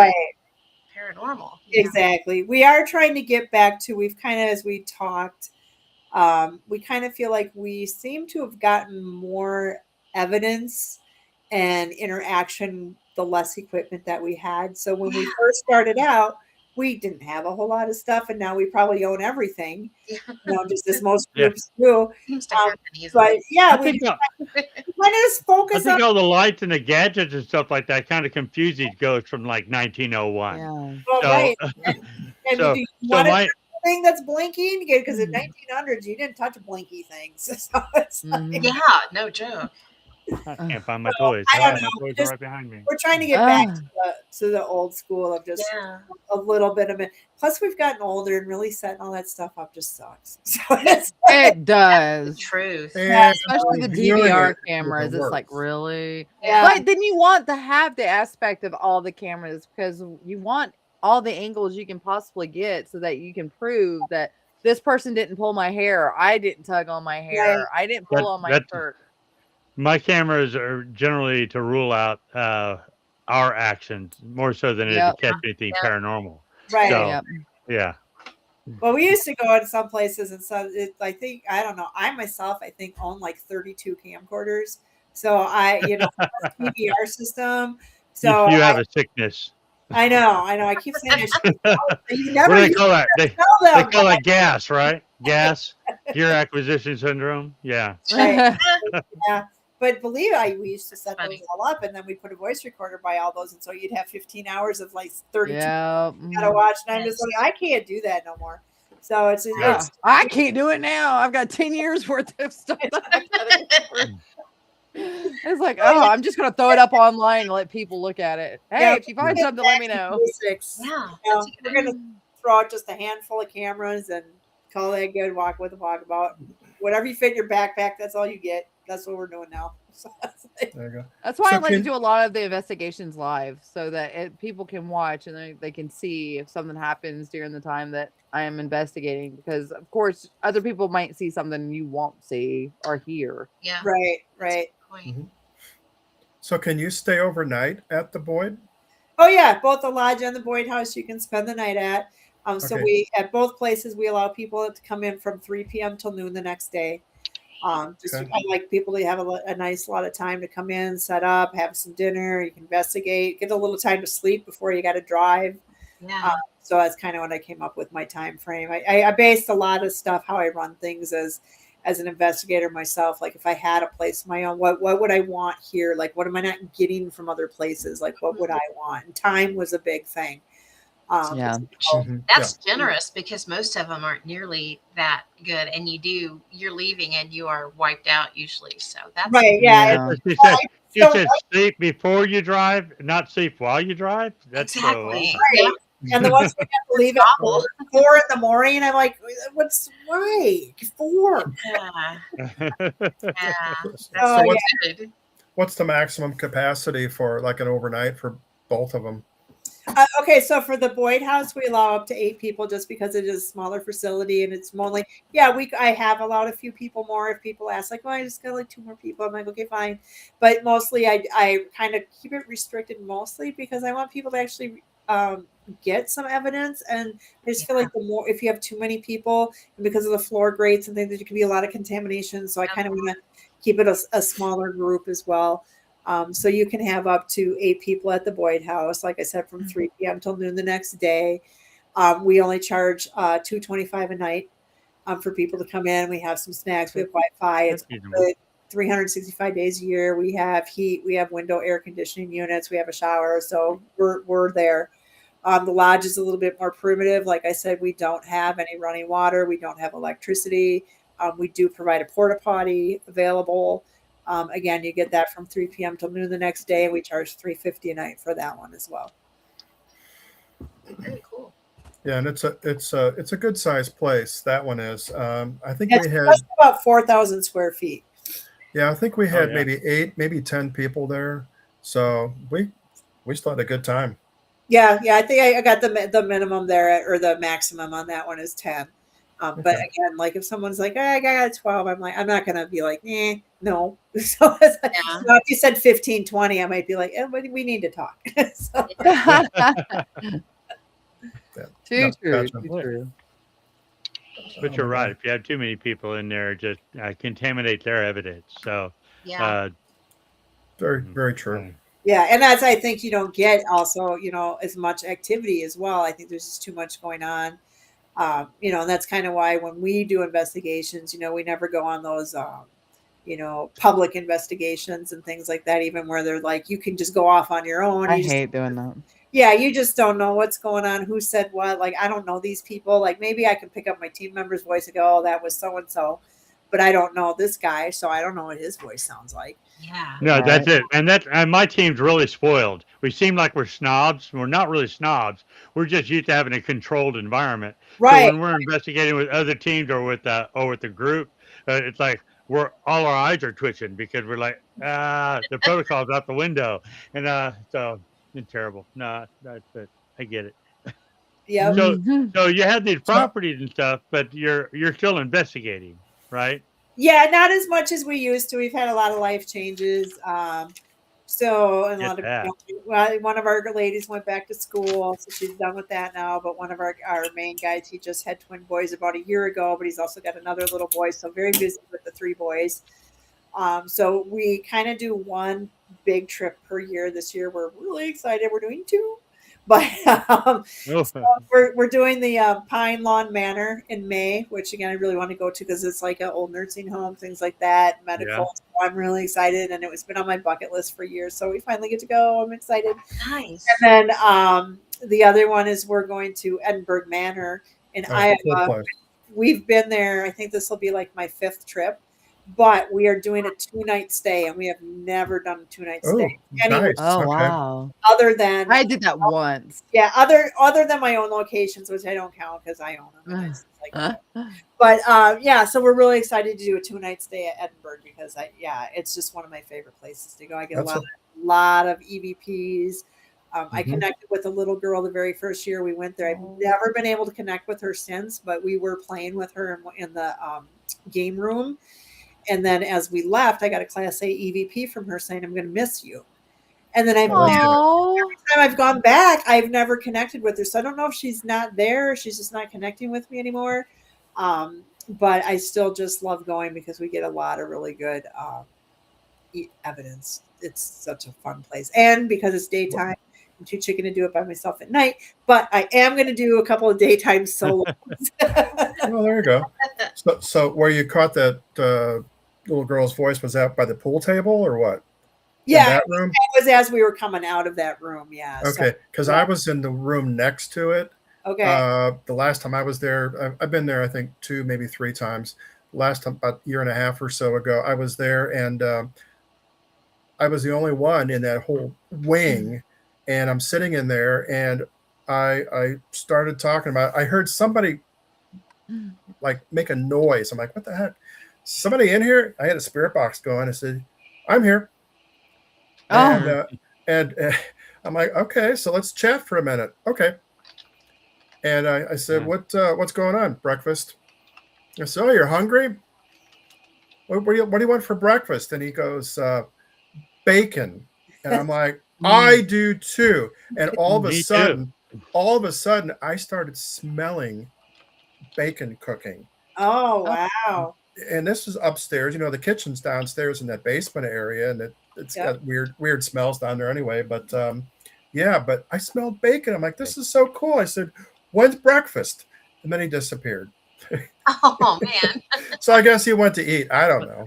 paranormal? Exactly. We are trying to get back to we've kind of as we talked, we kind of feel like we seem to have gotten more evidence and interaction the less equipment that we had. So when we first started out, we didn't have a whole lot of stuff, and now we probably own everything. Just as most groups do. Seems to happen easily. But yeah, I think, kind of just focus on all the lights and the gadgets and stuff like that kind of confuse these ghosts from like 1901. Yeah. well, So, right. And so, do you so want my thing that's blinking? Because in 1900s, you didn't touch blinky things. So it's like, Yeah, no joke. I can't find my toys. I don't My know. toys are right behind me. we're trying to get back to the old school of just Yeah. a little bit of it. Plus, we've gotten older, and really setting all that stuff up just sucks. So it's It does. Truth. And Especially the reviewing DVR it cameras. even It's like, worse. really? Yeah. But then you want to have the aspect of all the cameras because you want all the angles you can possibly get so that you can prove that this person didn't pull my hair. I didn't tug on my hair. I didn't pull on my That's shirt. my cameras are generally to rule out our actions more so than it is to Yep. catch anything Yep. paranormal. Right. So Yep. yeah, Well, we used to go in some places and some. I think I don't know. I myself, I think, own like 32 camcorders. So PVR system. So you have a sickness. I know. I keep saying I should. You What never do they used call that? to They tell them. call that gas, right? Gas, gear acquisition syndrome. Yeah. Right. Yeah. But we used to set Funny. those all up, and then we put a voice recorder by all those, and so you'd have 15 hours of like 32 Yeah. you gotta watch. And I'm just like, I can't do that no more. So it's I can't do it now. I've got 10 years worth of stuff that I gotta go through. It's like, oh, I'm just gonna throw it up online and let people look at it. Hey, Yeah. if you find something, let me know. basics. Yeah, You know, that's a good we're gonna throw out just a handful of cameras and call that good. Walk with the walkabout. Whatever you fit in your backpack, that's all you get. That's what we're doing now. So it's like, There you go. That's why So I like to can- do a lot of the investigations live so that people can watch and they can see if something happens during the time that I am investigating. Because, of course, other people might see something you won't see or hear. Yeah. right. That's a good point. Mhm. So can you stay overnight at the Boyd? Oh yeah, both the lodge and the Boyd House you can spend the night at. So Okay. we at both places we allow people to come in from 3 p.m. till noon the next day. Just Okay. I like people to have a nice lot of time to come in, set up, have some dinner. You can investigate, get a little time to sleep before you got to drive. Yeah. So that's kind of what I came up with my time frame. I based a lot of stuff how I run things as an investigator myself. Like if I had a place of my own, what would I want here? Like what am I not getting from other places? Like what would I want? And time was a big thing. Yeah. Mhm. That's generous because most of them aren't nearly that good, and you're leaving and you are wiped out usually. So that's Right. Yeah. Yeah. She said sleep before you drive, not sleep while you drive. That's exactly. so Right. And the ones we have to leave at Novel. 4 in the morning, I'm like, what's why 4? Yeah. Yeah. That's Oh, so yeah. good. What's the maximum capacity for like an overnight for both of them? Okay, so for the Boyd House, we allow up to 8 people just because it is a smaller facility and it's only I have allowed a few people more if people ask like, well, I just got like 2 more people. I'm like, okay, fine, but mostly I kind of keep it restricted mostly because I want people to actually get some evidence, and I just feel like the more if you have too many people and because of the floor grates and things, there could be a lot of contamination. So I kind of want to keep it a smaller group as well. So you can have up to 8 people at the Boyd House, like I said, from 3 p.m. till noon the next day. We only charge $225 a night for people to come in. We have some snacks. We have Wi-Fi. It's good 365 days a year. We have heat. We have window air conditioning units. We have a shower. So we're there. The lodge is a little bit more primitive. Like I said, we don't have any running water. We don't have electricity. We do provide a porta potty available. Again, you get that from 3 p.m. till noon the next day. We charge $350 a night for that one as well. Very cool. Yeah, and it's a good sized place. That one is. I think It's we had just about 4,000 square feet. yeah, I think we had yeah. maybe 8, maybe 10 people there. So we still had a good time. Yeah. I think I got the minimum there or the maximum on that one is 10. But Okay. again, like if someone's like, I got 12, I'm like, I'm not gonna be like, no. So it's like, Yeah. if you said 15, 20, I might be like, but we need to talk. So, Too true. Gotcha. Too true. But you're right. If you have too many people in there, just contaminate their evidence. So Yeah. Very true. yeah, and that's I think you don't get also as much activity as well. I think there's just too much going on. And that's kind of why when we do investigations, we never go on those, public investigations and things like that, even where they're like, you can just go off on your own. I hate doing that. Yeah, you just don't know what's going on, who said what. Like, I don't know these people. Like, maybe I can pick up my team member's voice and go, oh, that was so-and-so. But I don't know this guy, so I don't know what his voice sounds like. Yeah. No, Right. that's it. And my team's really spoiled. We seem like we're snobs. We're not really snobs. We're just used to having a controlled environment. Right. So when we're investigating with other teams or with the group, it's like all our eyes are twitching because we're like, the protocol's out the window. And so it's terrible. No, that's it. I get it. Yep. So Mhm. so you have these So, properties and stuff, but you're still investigating, right? Yeah, not as much as we used to. We've had a lot of life changes. So, and a Get lot of, that. well, one of our ladies went back to school, so she's done with that now. But one of our main guys, he just had twin boys about a year ago, but he's also got another little boy, so very busy with the three boys. So we kind of do one big trip per year. This year, we're really excited. We're doing two, but Oh, so we're doing the Pine Lawn Manor in May, which again I really want to go to because it's like an old nursing home, things like that, yeah. medical. So I'm really excited, and it's been on my bucket list for years. So we finally get to go. I'm excited. Nice. And then the other one is we're going to Edinburgh Manor in oh, cool Iowa. place. We've been there. I think this will be like my fifth trip, but we are doing a 2 night stay, and we have never done a 2 night stay Oh, anywhere nice. Oh, Okay. wow. other than I did that once. yeah, other than my own locations, which I don't count because I own them. And it's like, but yeah, so we're really excited to do a 2 night stay at Edinburgh because it's just one of my favorite places to go. I get That's a lot of EVPs. I Mhm. connected with a little girl the very first year we went there. I've never been able to connect with her since, but we were playing with her in the game room. And then as we left, I got a Class A EVP from her saying, "I'm going to miss you." And then Oh, that's nice. Oh, time I've gone back, I've never connected with her. So I don't know if she's not there, or she's just not connecting with me anymore. But I still just love going because we get a lot of really good evidence. It's such a fun place. And because it's daytime, I'm too chicken to do it by myself at night. But I am going to do a couple of daytime solos. Well, there you go. So where you caught that little girl's voice, was that by the pool table or what? In Yeah, that room? it was as we were coming out of that room. Yeah. So, Okay, because yeah. I was in the room next to it. Okay. The last time I was there, I've been there, I think, two, maybe three times. Last time, about a year and a half or so ago, I was there, and I was the only one in that whole wing, and I'm sitting in there, and I started talking about. I heard somebody like make a noise. I'm like, what the heck? Somebody in here? I had a spirit box going. I said, I'm here, and oh, and I'm like, okay, so let's chat for a minute. Okay. And I said, what's going on? Breakfast. I said, oh, you're hungry? What do you want for breakfast? And he goes, bacon. And I'm like, I do too. And Me too. all of a sudden, I started smelling bacon cooking. Oh, oh, wow. And this is upstairs. You know, the kitchen's downstairs in that basement area, and it's Yep. got weird smells down there anyway. But yeah, but I smelled bacon. I'm like, this is so cool. I said, when's breakfast? And then he disappeared. Oh man. So I guess he went to eat. I don't know.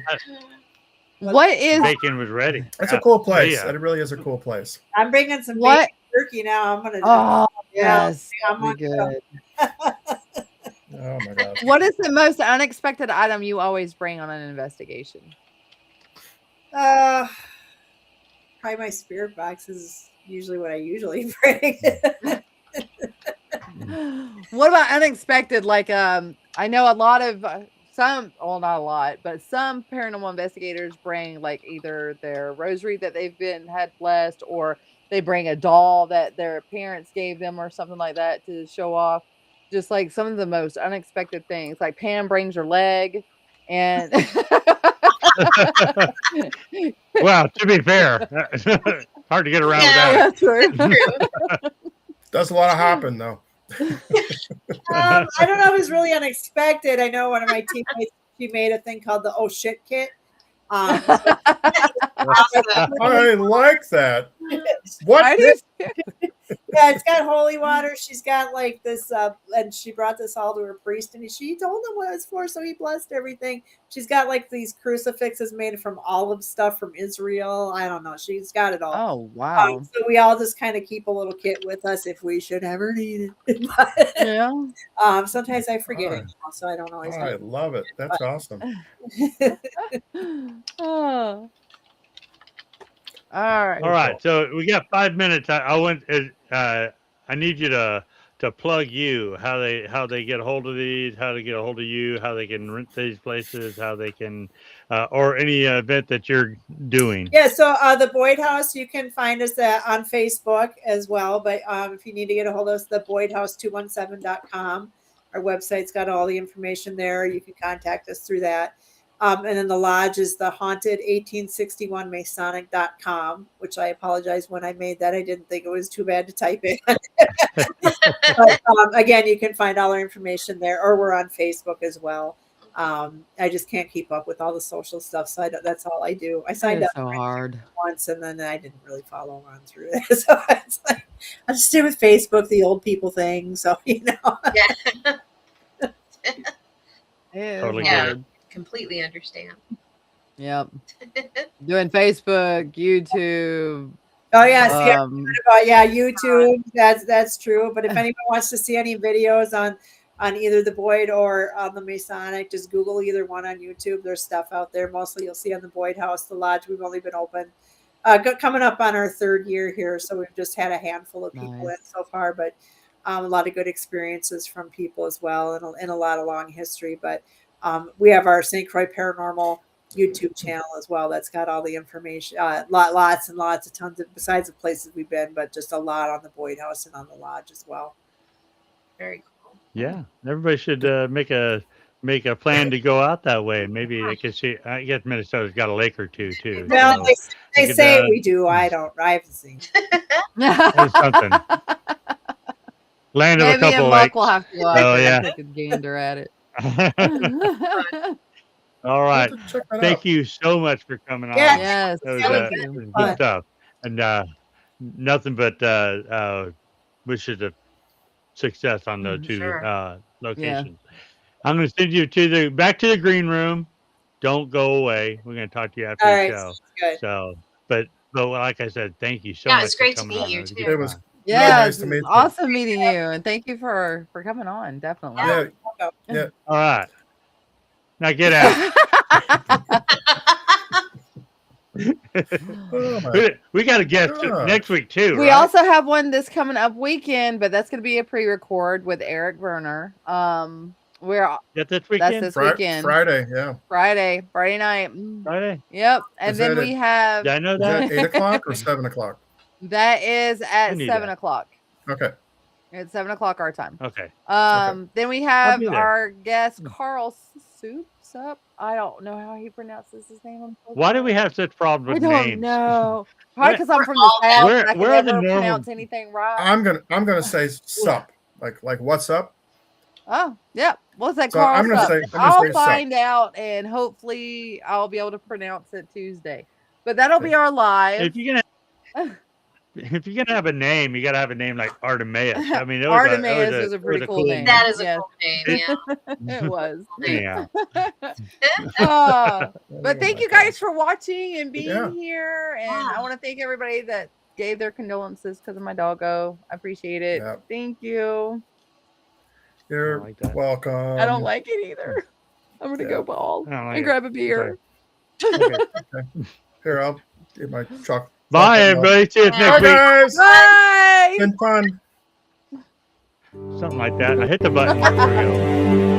what is Bacon was ready. It's a cool place. Yeah. It really is a cool place. I'm bringing some what? bacon turkey now. I'm gonna. Oh, Yeah, yes, I'm that'd be on- good. Oh my gosh. What is the most unexpected item you always bring on an investigation? probably my spirit box is usually what I usually bring. What about unexpected? Like, I know a lot of some, well, not a lot, but some paranormal investigators bring like either their rosary that they've been had blessed, or they bring a doll that their parents gave them, or something like that to show off. Just like some of the most unexpected things. Like Pam brings her leg, and Well, to be fair, hard to get around Yeah. without it. yeah, true. Does a lot of hopping though. I don't know if it's really unexpected. I know one of my teammates, she made a thing called the "oh shit" kit. Awesome. I like that. I What? do too. Yeah, it's got holy water. She's got like this, and she brought this all to her priest, and she told him what it's for, so he blessed everything. She's got like these crucifixes made from olive stuff from Israel. I don't know. She's got it all. Oh wow. So we all just kind of keep a little kit with us if we should ever need it. But, Yeah. sometimes I forget it, so I don't always. I love it. That's awesome. Oh. All right. All right, so we got 5 minutes. I want. I need you to to plug you, how they get a hold of these, how to get a hold of you, how they can rent these places, how they can, or any event that you're doing. Yeah, so the Boyd House, you can find us on Facebook as well. But if you need to get a hold of us, the BoydHouse217.com. Our website's got all the information there. You can contact us through that. And then the lodge is the haunted 1861 Masonic.com, which I apologize when I made that. I didn't think it was too bad to type in. But again, you can find all our information there, or we're on Facebook as well. I just can't keep up with all the social stuff, so that's all I do. I signed It's up so hard. once, and then I didn't really follow on through it. So it's like I just stay with Facebook, the old people thing. So Yeah. It is Totally Yeah. hard. Completely understand. Yep. Doing Facebook, YouTube. Oh yes, yeah, Um, YouTube. That's true. But if anyone wants to see any videos on either the Boyd or on the Masonic, just Google either one on YouTube. There's stuff out there. Mostly you'll see on the Boyd House, the lodge. We've only been open coming up on our 3rd year here, so we've just had a handful of people in Nice. so far, but a lot of good experiences from people as well, and a lot of long history. But we have our St. Croix Paranormal YouTube channel as well. That's got all the information, lots and lots of tons of, besides the places we've been, but just a lot on the Boyd House and on the lodge as well. Very cool. Yeah, everybody should make a plan to go out that way. Maybe they could see. I guess Minnesota's got a lake or two too. Well, So they you could, say we do. I haven't seen. there's something. Land of a Maybe couple A.M.O.K lakes. will have to go out Oh, there yeah. and take a gander at it. All right. We'll have to check that Thank out. you so much for coming on. Yeah. Yes. That was, Thank it you. was Fun. good stuff. And nothing but wishes of success on those two Sure. locations. I'm going to send you back to the green room. Don't go away. We're going to talk to you after All the right, show. sounds good. So, but like I said, thank you so Yeah, much it's great for to coming meet on. you, It was a too. good It was time. Yes, nice to it meet was you. awesome meeting you, and thank you for coming on. Definitely. Yeah. All right. Now get out. Oh my We got a guest gosh. next week too, We right? also have one this coming up weekend, but that's going to be a pre-record with Eric Werner. We're That's this that's weekend? this weekend, Friday, yeah. Friday night. Friday? Yep, and Is then that we at- have Did I know Is that that? 8:00 or 7:00? that is I at knew 7:00. Okay. It's 7:00 our time. Okay. Then we have be there. our guest Carl Soup. I don't know how he pronounces his name. I'm so Why do sorry. we have such problems I with don't names? know. Probably because I'm We're from the all South Where- and I can where are the never normal- pronounce anything right. I'm gonna say sup. Like what's up? Oh, yeah. What's that, So Carl? I'm gonna Sup? say- I'm gonna I'll say sup. find out, and hopefully I'll be able to pronounce it Tuesday. But that'll be Okay. our live. If you're gonna have a name, you gotta have a name like Artemis. I mean, it was Artemis was a pretty cool name. That is a Yes. cool name. Yeah. It was. Anyhow, But thank you guys for watching and being Yeah. here. And I Yeah. want to thank everybody that gave their condolences because of my doggo. I appreciate it. Yeah. Thank you. You're like that. welcome. I don't like it either. I'm gonna Yeah. go ball I don't like and it. grab a beer. Okay. Here, I'll get my chocolate. Bye, everybody. See you Bye, next week. guys. Bye. Been fun. Something like that. I hit the button. There we go.